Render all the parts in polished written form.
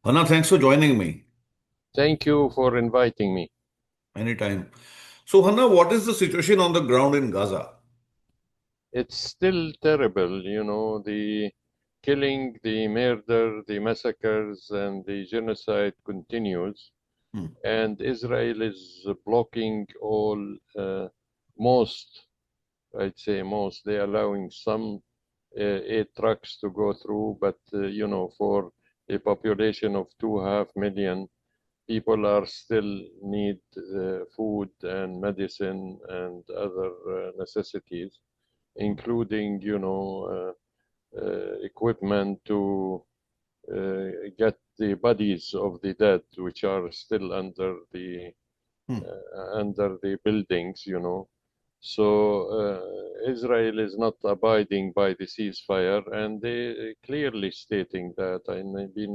Anna, thanks for joining me Thank you for inviting me. anytime. So, Hanna, what is the situation on the ground in Gaza? It's still terrible, the killing, the murder, the massacres, and the genocide continues. Hmm. And Israel is blocking all, most, I'd say most, they're allowing some aid trucks to go through, but, for a population of 2.5 million, people are still need food and medicine and other necessities, including, equipment to get the bodies of the dead, which are still Hmm. under the buildings, So Israel is not abiding by the ceasefire, and they clearly stating that. And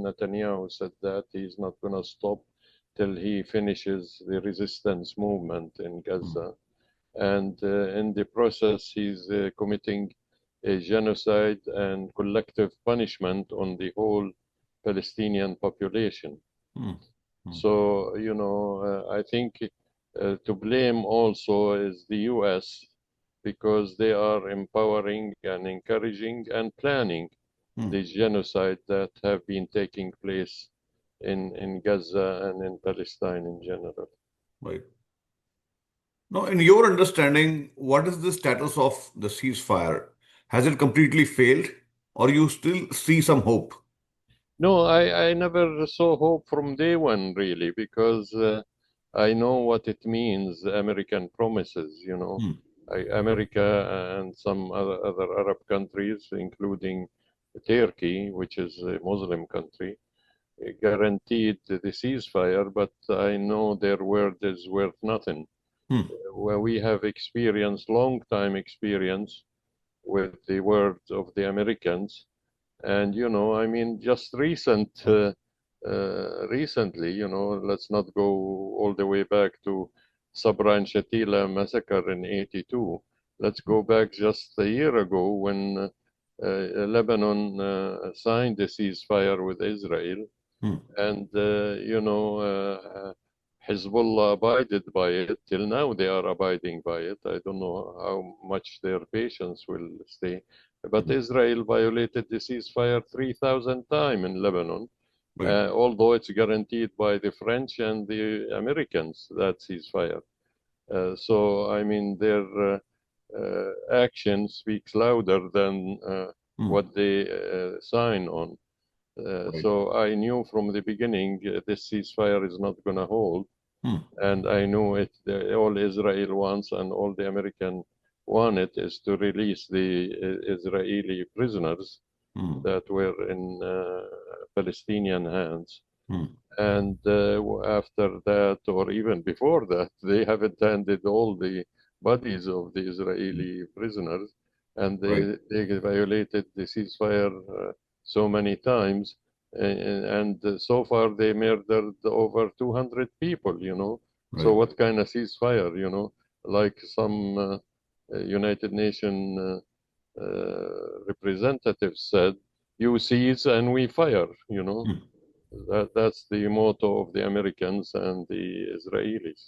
Netanyahu said that he's not going to stop till he finishes the resistance movement in Hmm. Gaza. And in the process, he's committing a genocide and collective punishment on the whole Palestinian population. Hmm. Hmm. So, I think to blame also is the US because they are empowering and encouraging and planning Hmm. the genocide that have been taking place in Gaza and in Palestine in general. Right. Now, in your understanding, what is the status of the ceasefire? Has it completely failed, or you still see some hope? No, I never saw hope from day one, really, because I know what it means, American promises, Hmm. America and some other Arab countries, including Turkey, which is a Muslim country, guaranteed the ceasefire, but I know their word is worth nothing. Hmm. Where we have experience, long time experience with the words of the Americans, and I mean, just recently, let's not go all the way back to Sabra and Shatila massacre in '82. Let's go back just a year ago when Lebanon signed a ceasefire with Israel, Hmm. and Hezbollah abided by it. Till now, they are abiding by it. I don't know how much their patience will stay. But Hmm. Israel violated the ceasefire 3,000 times in Lebanon, Right. although it's guaranteed by the French and the Americans, that ceasefire. So, I mean, their action speaks louder than Hmm. what they sign on. Right. So I knew from the beginning this ceasefire is not going to hold, Hmm. and I knew it. All Israel wants and all the American want it is to release the Israeli prisoners Hmm. that were in Palestinian hands. Hmm. And after that, or even before that, they haven't handed all the bodies of the Hmm. Israeli prisoners, and Right. they violated the ceasefire so many times. And so far, they murdered over 200 people, So Right. what kind of ceasefire, Like some United Nations representatives said, you seize and we fire, Hmm. That's the motto of the Americans and the Israelis.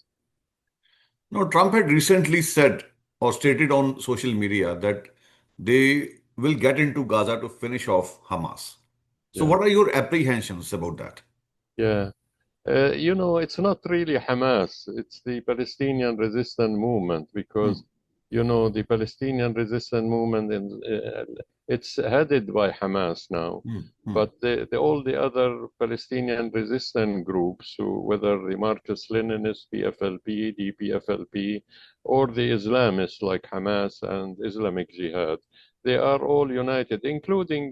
Now, Trump had recently said or stated on social media that they will get into Gaza to finish off Hamas. So, Yeah, what are your apprehensions about that? yeah. It's not really Hamas, it's the Palestinian resistance movement Hmm. because, the Palestinian resistance movement, it's headed by Hamas now. Hmm. Hmm. But all the other Palestinian resistance groups, whether the Marxist Leninist, PFLP, DPFLP, or the Islamists like Hamas and Islamic Jihad, they are all united, including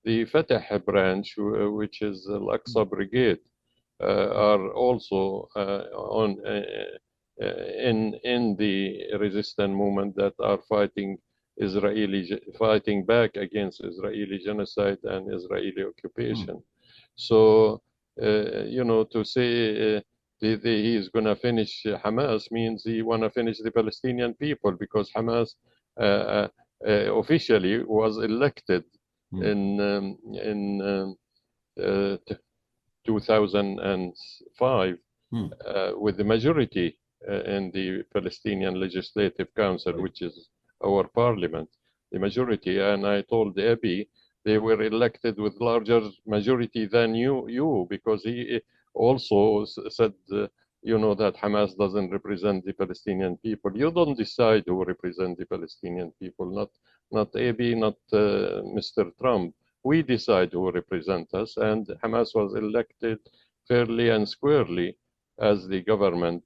the Fatah branch, which is Al-Aqsa Brigade, are also in the resistance movement that are fighting back against Israeli genocide and Israeli Hmm. occupation. So to say he is going to finish Hamas means he want to finish the Palestinian people because Hamas officially was elected Hmm. in 2005 Hmm. with the majority in the Palestinian Legislative Council, Right. which is our parliament, the majority. And I told Abiy they were elected with larger majority than you because he also said, that Hamas doesn't represent the Palestinian people. You don't decide who represent the Palestinian people, not Abiy, not Mr. Trump. We decide who represent us, and Hamas was elected fairly and squarely as the government,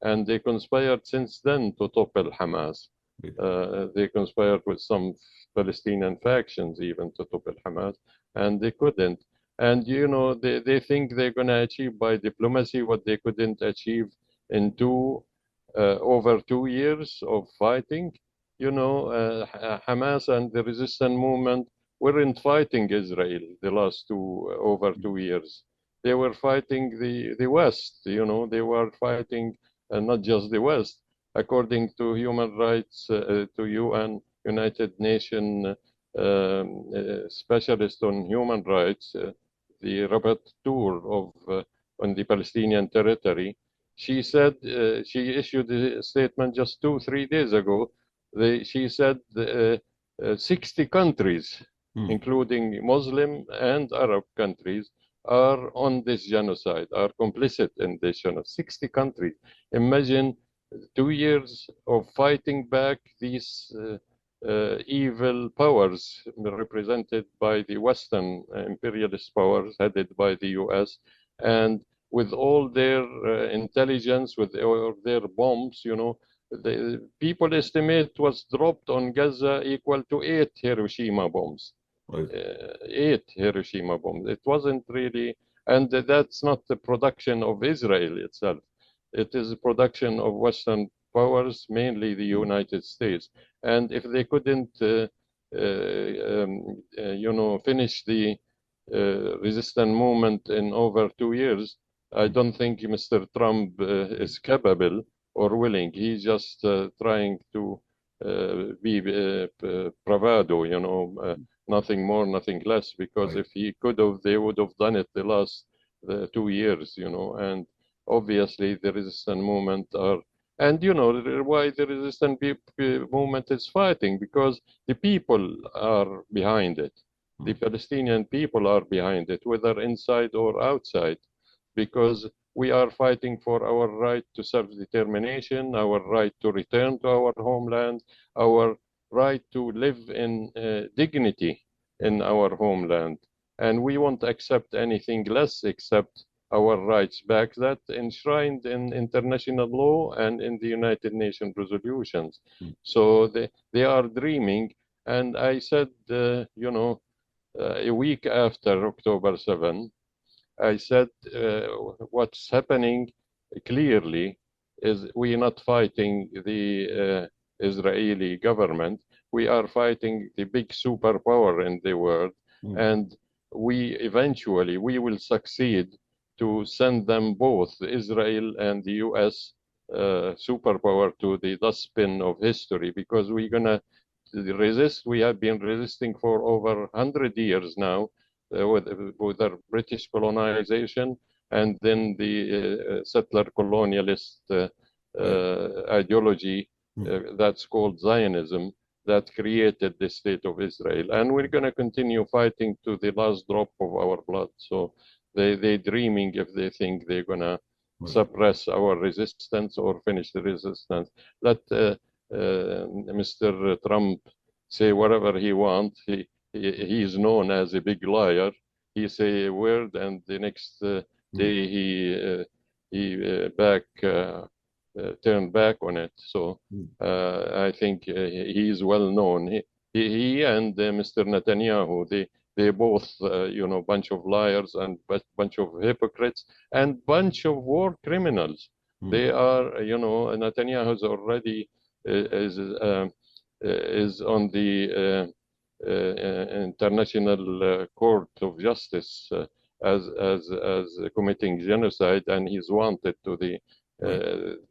and they conspired since then to topple Hamas. Right. They conspired with some Palestinian factions even to topple Hamas, and they couldn't. And they think they're going to achieve by diplomacy what they couldn't achieve in over 2 years of fighting. Hamas and the resistance movement weren't fighting Israel the last over 2 years. They were fighting the West. They were fighting not just the West. According to human rights, to UN, United Nations specialist on human rights, the rapporteur on the Palestinian territory, she said she issued a statement just 3 days ago. She said 60 countries, Hmm. including Muslim and Arab countries, are on this genocide, are complicit in this genocide. 60 countries. Imagine 2 years of fighting back these evil powers represented by the Western imperialist powers headed by the US, and with all their intelligence, with all their bombs, the people estimate was dropped on Gaza equal to 8 Hiroshima bombs. Right. 8 Hiroshima bombs. It wasn't really, and that's not the production of Israel itself. It is a production of Western powers, mainly the Hmm. United States. And if they couldn't, finish the resistance movement in over 2 years, I Hmm. don't think Mr. Trump is capable or willing. He's just trying to be bravado, nothing more, nothing less. Because Right. if he could have, they would have done it the last 2 years, and obviously the resistance movement are, and why the resistance movement is fighting, because the people are behind it. Hmm. The Palestinian people are behind it, whether inside or outside, because we are fighting for our right to self-determination, our right to return to our homeland, our right to live in dignity in Right. our homeland. And we won't accept anything less except our rights back, that enshrined in international law and in the United Nations resolutions. Hmm. So they are dreaming. And I said, a week after October 7, I said, what's happening clearly is we are not fighting the Israeli government. We are fighting the big superpower in the world. Hmm. And we will succeed to send them both, Israel and the US superpower, to the dustbin of history, because we're going to resist. We have been resisting for over 100 years now with our British colonization, and then the settler colonialist Right. ideology Hmm. that's called Zionism, that created the state of Israel. And we're going to continue fighting to the last drop of our blood. So they're dreaming if they think they're going to Right. suppress our resistance or finish the resistance. Let Mr. Trump say whatever he wants. He is known as a big liar. He say a word, and the next Hmm. day he turned back on it. So Hmm. I think he is well known. He and Mr. Netanyahu, they both bunch of liars and bunch of hypocrites and bunch of war criminals. Hmm. They are, Netanyahu's already is on the International Court of Justice as committing genocide, and he's wanted Right.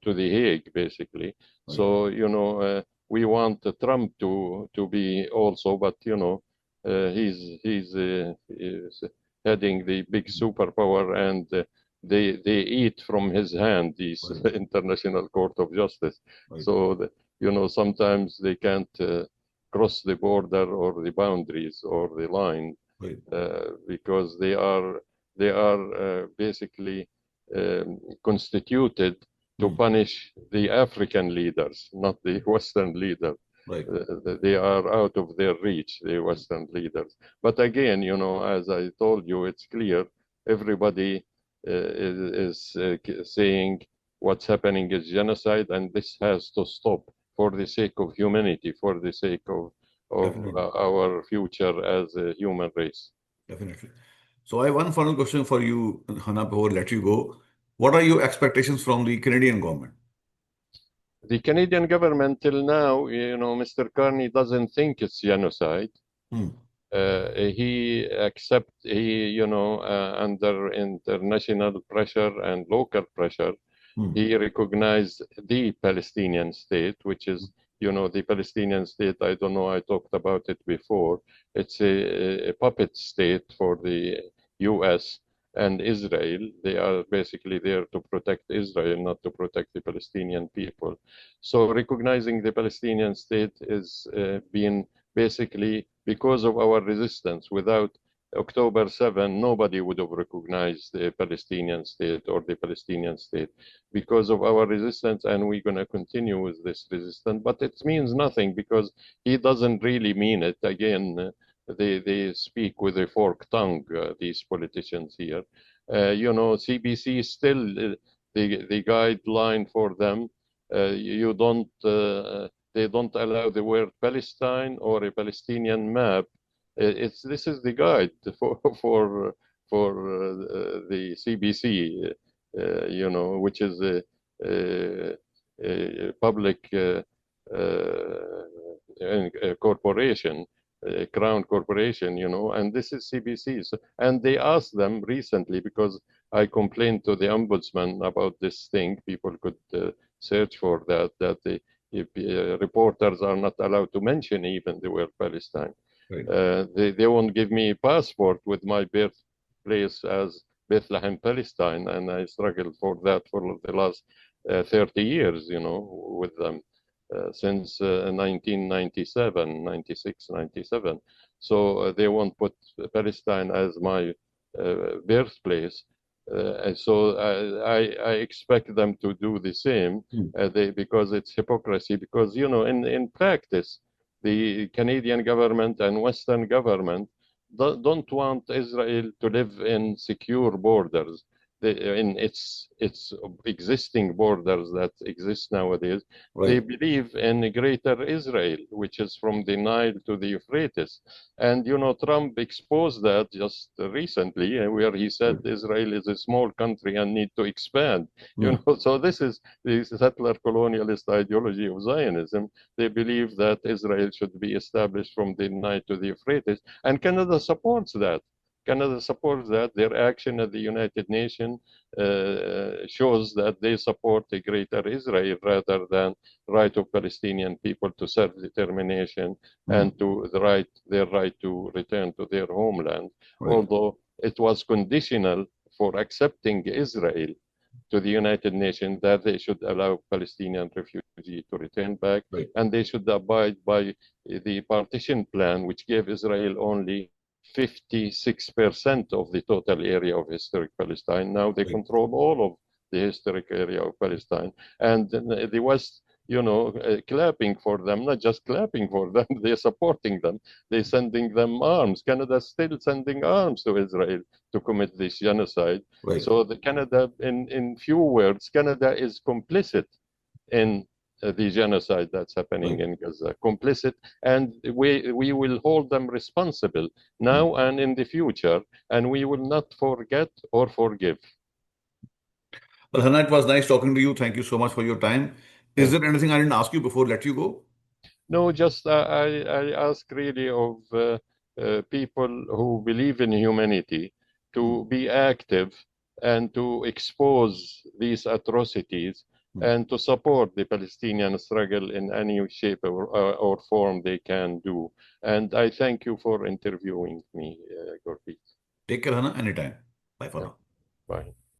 to the Hague, basically. Right. So we want Trump to be also, but he's heading the big superpower, and they eat from his hand, these Right. International Court of Justice. Right. So, sometimes they can't cross the border or the boundaries or the line Right. because they are basically constituted to Hmm. punish the African leaders, not the Western leader. Right. They are out of their reach, the Western leaders. But again, as I told you, it's clear everybody is saying what's happening is genocide, and this has to stop for the sake of humanity, for the sake of Definitely. our future as a human race. Definitely. So I have one final question for you, Hannah, before I let you go. What are your expectations from the Canadian government? The Canadian government till now, Mr. Carney doesn't think it's genocide. Hmm. Under international pressure and local pressure, Hmm. he recognized the Palestinian state, which is, the Palestinian state. I don't know, I talked about it before. It's a puppet state for the US and Israel. They are basically there to protect Israel, not to protect the Palestinian people. So recognizing the Palestinian state is being basically because of our resistance. Without October 7, nobody would have recognized the Palestinian state or the Palestinian state because of our resistance, and we're going to continue with this resistance. But it means nothing because he doesn't really mean it. Again, they speak with a forked tongue, these politicians here. CBC is still the guideline for them. You don't They don't allow the word Palestine or a Palestinian map. This is the guide for the CBC, which is a public corporation, a crown corporation, and this is CBC. And they asked them recently because I complained to the ombudsman about this thing. People could search for that the reporters are not allowed to mention even the word Palestine. Right. They won't give me a passport with my birthplace as Bethlehem, Palestine, and I struggled for that for the last 30 years, with them since 1997, 96, 97. So they won't put Palestine as my birthplace. And so I expect them to do the same Hmm. because it's hypocrisy. Because, in practice, the Canadian government and Western government don't want Israel to live in secure borders. In its existing borders that exist nowadays, they Right. believe in a greater Israel, which is from the Nile to the Euphrates. And Trump exposed that just recently, where he said Right. Israel is a small country and need to expand. Hmm. So this is the settler colonialist ideology of Zionism. They believe that Israel should be established from the Nile to the Euphrates, and Canada supports that. Canada supports that. Their action at the United Nations shows that they support a greater Israel rather than right of Palestinian people to self-determination Hmm. and to their right to return to their homeland. Right. Although it was conditional for accepting Israel to the United Nations that they should allow Palestinian refugees to return back, Right. and they should abide by the partition plan, which gave Israel only 56% of the total area of historic Palestine. Now they Right. control all of the historic area of Palestine. And the West, clapping for them, not just clapping for them, they're supporting them. They're sending them arms. Canada's still sending arms to Israel to commit this genocide. Right. So the Canada, in few words, Canada is complicit in the genocide that's happening Right. in Gaza, complicit, and we will hold them responsible Hmm. now and in the future, and we will not forget or forgive. Well, Hannah, it was nice talking to you. Thank you so much for your time. Is Thank there you. anything I didn't ask you before I let you go? No, just I ask really of people who believe in humanity Hmm. to be active and to expose these atrocities Hmm. and to support the Palestinian struggle in any shape or form they can do. And I thank you for interviewing me, Gurpreet. Take care, Hannah, anytime. Bye for Yeah. now. Bye.